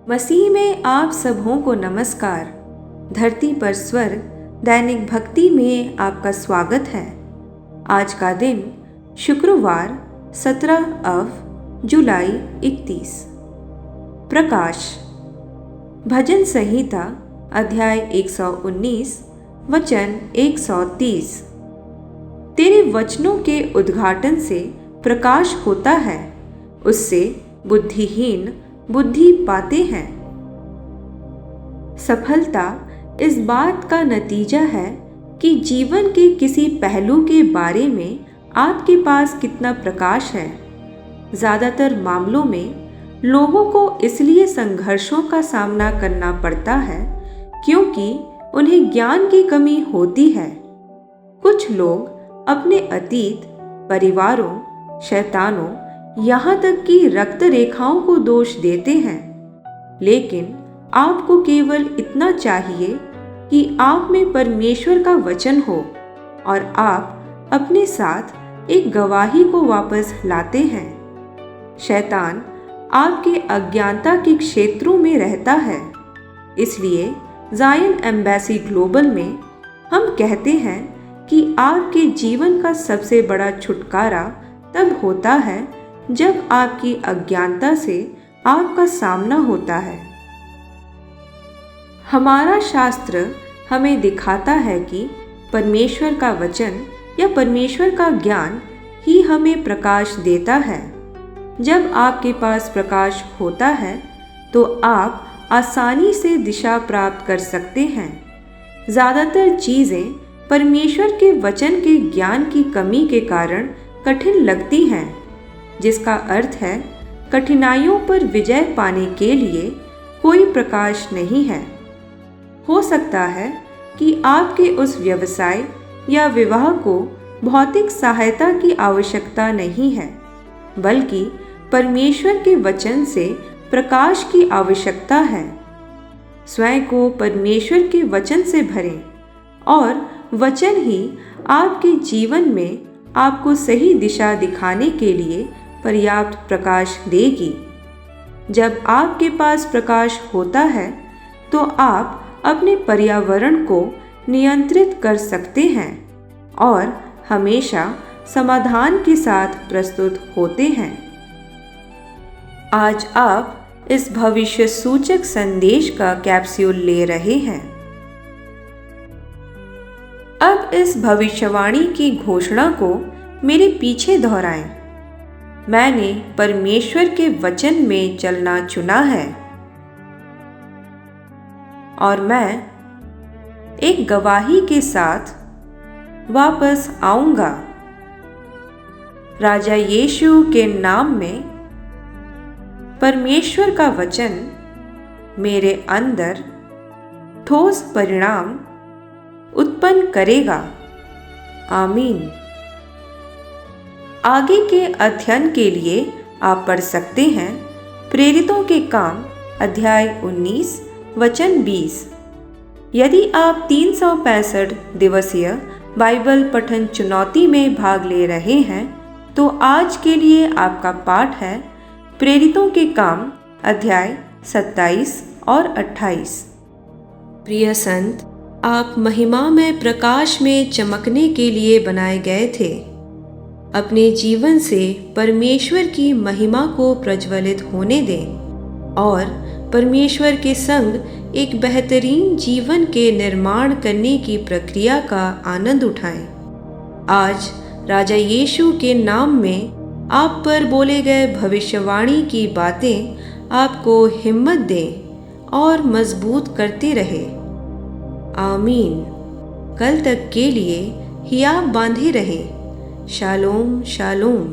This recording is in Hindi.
मसीह में आप सबों को नमस्कार। धरती पर स्वर्ग दैनिक भक्ति में आपका स्वागत है। आज का दिन शुक्रवार 17 जुलाई 31। प्रकाश भजन संहिता अध्याय 119 वचन 130। तेरे वचनों के उद्घाटन से प्रकाश होता है, उससे बुद्धिहीन बुद्धि पाते हैं। सफलता इस बात का नतीजा है कि जीवन के किसी पहलू के बारे में आपके पास कितना प्रकाश है। ज़्यादातर मामलों में लोगों को इसलिए संघर्षों का सामना करना पड़ता है क्योंकि उन्हें ज्ञान की कमी होती है। कुछ लोग अपने अतीत, परिवारों, शैतानों, यहाँ तक कि रक्त रेखाओं को दोष देते हैं, लेकिन आपको केवल इतना चाहिए कि आप में परमेश्वर का वचन हो और आप अपने साथ एक गवाही को वापस लाते हैं। शैतान आपके अज्ञानता के क्षेत्रों में रहता है, इसलिए ज़ायन एम्बेसी ग्लोबल में हम कहते हैं कि आपके जीवन का सबसे बड़ा छुटकारा तब होता है जब आपकी अज्ञानता से आपका सामना होता है। हमारा शास्त्र हमें दिखाता है कि परमेश्वर का वचन या परमेश्वर का ज्ञान ही हमें प्रकाश देता है। जब आपके पास प्रकाश होता है तो आप आसानी से दिशा प्राप्त कर सकते हैं। ज़्यादातर चीज़ें परमेश्वर के वचन के ज्ञान की कमी के कारण कठिन लगती हैं, जिसका अर्थ है कठिनाइयों पर विजय पाने के लिए कोई प्रकाश नहीं है। हो सकता है कि आपके उस व्यवसाय या विवाह को भौतिक सहायता की आवश्यकता नहीं है, बल्कि परमेश्वर के वचन से प्रकाश की आवश्यकता है। स्वयं को परमेश्वर के वचन से भरें और वचन ही आपके जीवन में आपको सही दिशा दिखाने के लिए पर्याप्त प्रकाश देगी। जब आपके पास प्रकाश होता है तो आप अपने पर्यावरण को नियंत्रित कर सकते हैं और हमेशा समाधान के साथ प्रस्तुत होते हैं। आज आप इस भविष्य सूचक संदेश का कैप्सूल ले रहे हैं। अब इस भविष्यवाणी की घोषणा को मेरे पीछे दोहराएं। मैंने परमेश्वर के वचन में चलना चुना है और मैं एक गवाही के साथ वापस आऊंगा। राजा यीशु के नाम में परमेश्वर का वचन मेरे अंदर ठोस परिणाम उत्पन्न करेगा। आमीन। आगे के अध्ययन के लिए आप पढ़ सकते हैं प्रेरितों के काम अध्याय 19 वचन 20। यदि आप 365 दिवसीय बाइबल पठन चुनौती में भाग ले रहे हैं तो आज के लिए आपका पाठ है प्रेरितों के काम अध्याय 27 और 28। प्रिय संत, आप महिमा में प्रकाश में चमकने के लिए बनाए गए थे। अपने जीवन से परमेश्वर की महिमा को प्रज्वलित होने दें और परमेश्वर के संग एक बेहतरीन जीवन के निर्माण करने की प्रक्रिया का आनंद उठाएं। आज राजा यीशु के नाम में आप पर बोले गए भविष्यवाणी की बातें आपको हिम्मत दें और मजबूत करते रहे। आमीन। कल तक के लिए हियाब बांधे रहें। Shalom shalom.